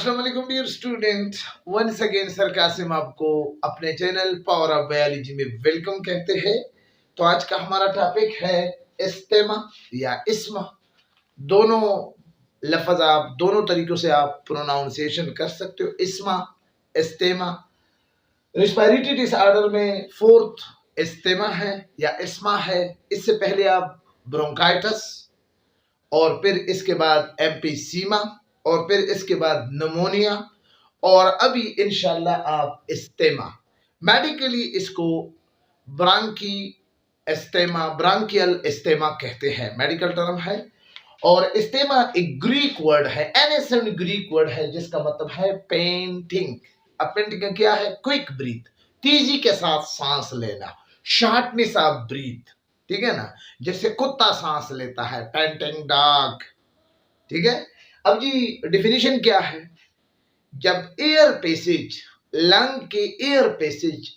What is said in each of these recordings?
अस्सलाम वालेकुम dear student. Once again sir Qasim आपको अपने चैनल पावर ऑफ बायोलॉजी में वेलकम कहते हैं। तो आज का हमारा टॉपिक है इस्तेमा या इस्मा। दोनों लफ्ज आप दोनों तरीकों से आप प्रोनाउंसिएशन कर सकते हो, इस्मा इस्तेमा। रिस्पायरेटरी डिसऑर्डर में फोर्थ इस्तेमा है या इस्मा है। इससे पहले आप ब्रोंकाइटिस और फिर इसके बाद एम्फीसीमा और फिर इसके बाद निमोनिया और अभी इंशाल्लाह आप इस्तेमा। मेडिकली इसको ब्रांकी इस्तेमा, ब्रांकियल इस्तेमा कहते हैं, मेडिकल टर्म है। और इस्तेमा एक ग्रीक वर्ड है, एनेसेंट ग्रीक वर्ड है जिसका मतलब है पेंटिंग। अब पेंटिंग क्या है? क्विक ब्रीथ, तेजी के साथ सांस लेना, शार्टनेस ऑफ ब्रीथ, ठीक है ना, जैसे कुत्ता सांस लेता है, पेंटिंग डॉग, ठीक है। अब जी डिफिनीशन क्या है? जब एयर पैसेज, लंग के एयर पैसेज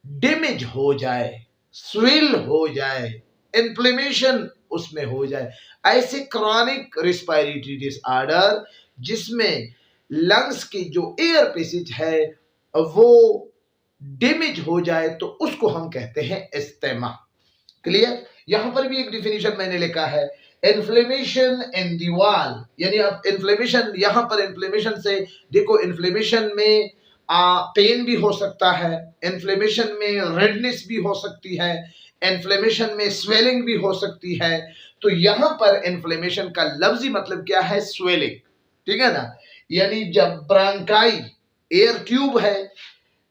डैमेज हो जाए, स्विल हो जाए, इन्फ्लेमेशन उसमें हो जाए, ऐसे क्रॉनिक रिस्पायरेटरी डिसऑर्डर जिसमें लंग्स की जो एयर पैसेज है वो डैमेज हो जाए, तो उसको हम कहते हैं इस्तेमा। क्लियर? यहां पर भी एक डिफिनीशन मैंने लिखा है, इन्फ्लेमेशन इन दी वॉल, यानी अब इन्फ्लेमेशन, यहां पर इन्फ्लेमेशन से देखो, इन्फ्लेमेशन में पेन भी हो सकता है, इन्फ्लेमेशन में रेडनेस भी हो सकती है, इन्फ्लेमेशन में स्वेलिंग भी हो सकती है। तो यहां पर इन्फ्लेमेशन का लफ्जी मतलब क्या है? स्वेलिंग, ठीक है ना। यानी जब ब्रांकाई एयर ट्यूब है,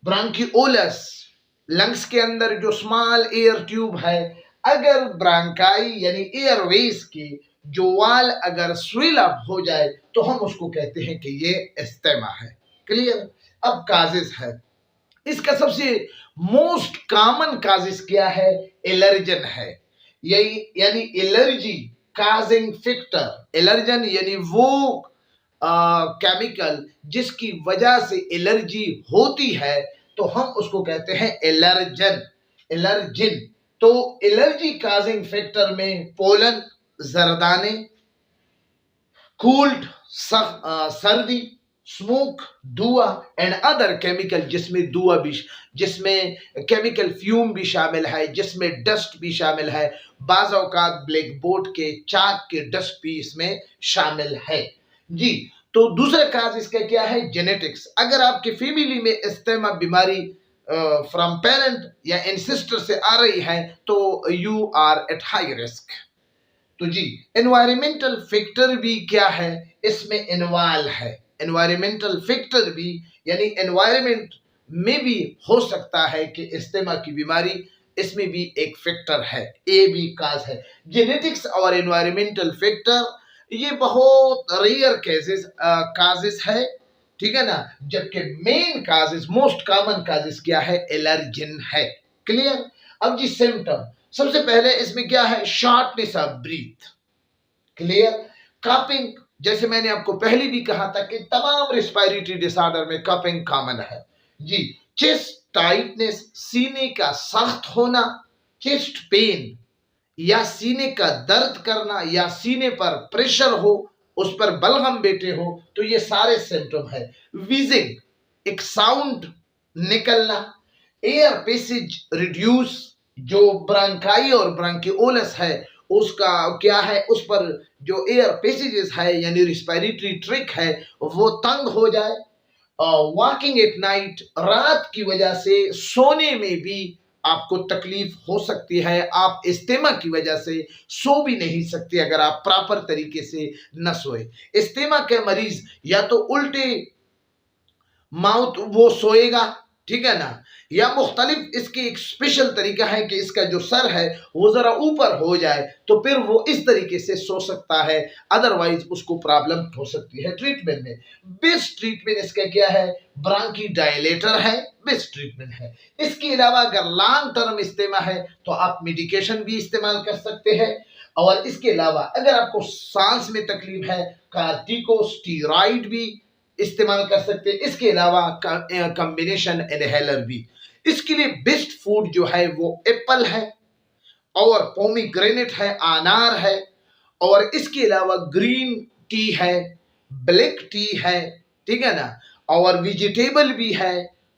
ब्रांकियोलस लंग्स के अंदर जो स्मॉल एयर ट्यूब है, अगर ब्रांकाई यानी एयरवेज की जो वाल अगर स्विल अप हो जाए तो हम उसको कहते हैं कि ये इस्तेमा है। क्लियर? अब काजेस है, इसका सबसे मोस्ट कॉमन काजेस क्या है? एलर्जन है, यही यानी एलर्जी काजिंग फैक्टर। एलर्जन यानी वो केमिकल जिसकी वजह से एलर्जी होती है, तो हम उसको कहते हैं एलर्जन, एलर्जिन। तो एलर्जी काजिंग फैक्टर में पोलन, जरदाने, कूल्ड सर्दी, स्मोक, धुआं एंड अदर केमिकल, जिसमें धुआं भी, जिसमें केमिकल फ्यूम भी शामिल है, जिसमें डस्ट भी शामिल है, बाज़ औक़ात ब्लैक बोर्ड के चाक के डस्ट भी इसमें शामिल है जी। तो दूसरा काज इसका क्या है? जेनेटिक्स। अगर आपकी फैमिली में इस्तेमा बीमारी फ्रॉम पेरेंट या इंसिस्टर से आ रही है तो you are at high risk. तो जी एनवायरमेंटल फैक्टर भी क्या है इसमें इन्वॉल्व है। एनवायरमेंटल फैक्टर भी यानी एनवायरमेंट में भी हो सकता है कि इस्तेमा की बीमारी, इसमें भी एक फैक्टर है, ए भी काज है। जेनेटिक्स और एनवायरमेंटल फैक्टर ये बहुत रेयर केसेस काजेस है, ठीक है ना, जबकि main causes, most common causes क्या है? एलर्जिन है। क्लियर? अब जी सिम्टम, सबसे पहले इसमें क्या है? Shortness of breath. Clear? Cupping, जैसे मैंने आपको पहले भी कहा था कि तमाम रिस्पायरेटरी डिसऑर्डर में कपिंग कॉमन है जी। चेस्ट टाइटनेस, सीने का सख्त होना, चेस्ट पेन या सीने का दर्द करना या सीने पर प्रेशर हो, उस पर बलगम बैठे हो, तो ये सारे सिम्टम है। वीजिंग, एक साउंड निकलना, एयर पैसेज रिड्यूस, जो ब्रांकाई और ब्रांकियोलस है उसका क्या है, उस पर जो एयर पैसेजेस है यानी रिस्पायरेटरी ट्रैक्ट है वो तंग हो जाए। वॉकिंग एट नाइट, रात की वजह से सोने में भी आपको तकलीफ हो सकती है, आप इस्तेमा की वजह से सो भी नहीं सकते अगर आप प्रॉपर तरीके से न सोए। इस्तेमा के मरीज या तो उल्टे माउथ वो सोएगा, ठीक है ना, या मुख्तलिफ इसकी एक स्पेशल तरीका है कि इसका जो सर है वो जरा ऊपर हो जाए तो फिर वो इस तरीके से सो सकता है, अदरवाइज उसको प्रॉब्लम हो सकती है। ट्रीटमेंट में बेस्ट ट्रीटमेंट इसका क्या है? ब्रांकी डायलेटर है, बेस्ट ट्रीटमेंट है। इसके अलावा अगर लॉन्ग टर्म इस्तेमा है तो आप मेडिकेशन भी इस्तेमाल कर सकते हैं। और इसके अलावा अगर आपको सांस में तकलीफ है, कार्टिकोस्टेरॉइड भी इस्तेमाल कर सकते हैं। इसके अलावा कॉम्बिनेशन इनहेलर भी। इसके लिए बेस्ट फूड जो है वो एप्पल है और पोमीग्रेनेट है, अनार है, और इसके अलावा ग्रीन टी है, ब्लैक टी है, ठीक है ना, और वेजिटेबल भी है,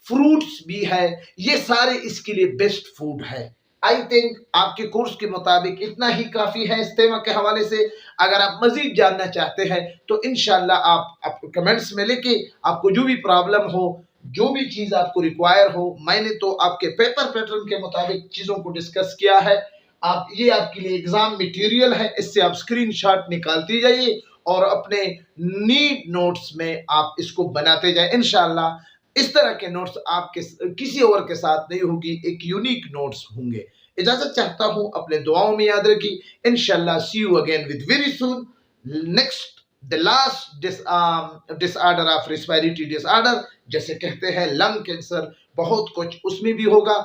फ्रूट्स भी है, ये सारे इसके लिए बेस्ट फूड है। आई थिंक आपके कोर्स के मुताबिक इतना ही काफ़ी है इस तेमा के हवाले से। अगर आप मज़ीद जानना चाहते हैं तो इंशाल्लाह आप कमेंट्स में लेके, आपको जो भी प्रॉब्लम हो, जो भी चीज़ आपको रिक्वायर हो, मैंने तो आपके पेपर पैटर्न के मुताबिक चीज़ों को डिस्कस किया है। आप ये आपके लिए एग्ज़ाम मटेरियल है, इससे आप स्क्रीनशॉट निकालते जाइए और अपने नीड नोट्स में आप इसको बनाते जाए। इंशाल्लाह इस तरह के नोट्स आपके किसी और के साथ नहीं होगी, एक यूनिक नोट्स होंगे। इजाजत चाहता हूं, अपने दुआओं में याद रखी। इंशाल्लाह see you again with very soon. Next the last disorder of respiratory disorder, जैसे कहते हैं लंग कैंसर, बहुत कुछ उसमें भी होगा।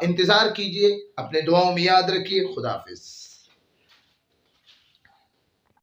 इंतजार कीजिए, अपने दुआओं में याद रखिए। खुदा हाफिज।